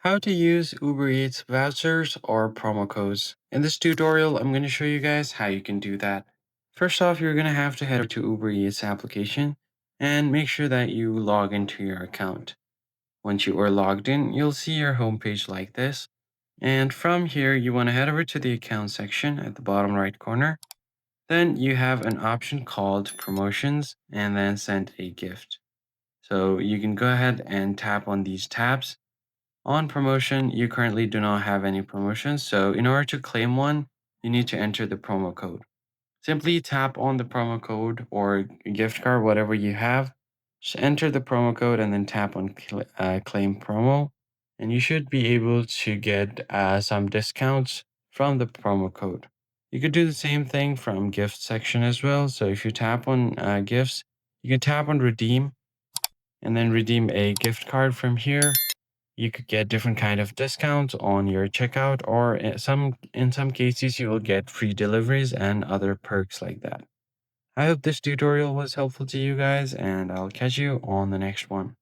How to use Uber Eats vouchers or promo codes. In this tutorial, I'm going to show you guys how you can do that. First off, you're going to have to head over to Uber Eats application and make sure that you log into your account. Once you are logged in, you'll see your homepage like this. And from here, you want to head over to the account section at the bottom right corner. Then you have an option called promotions and then send a gift. So you can go ahead and tap on these tabs. On promotion, you currently do not have any promotions, so in order to claim one, you need to enter the promo code. Simply tap on the promo code or gift card, whatever you have. Just enter the promo code and then tap on claim promo, and you should be able to get some discounts from the promo code. You could do the same thing from gift section as well. So if you tap on gifts, you can tap on redeem and then redeem a gift card from here. You could get different kind of discounts on your checkout, or in some cases you will get free deliveries and other perks like that. I hope this tutorial was helpful to you guys, and I'll catch you on the next one.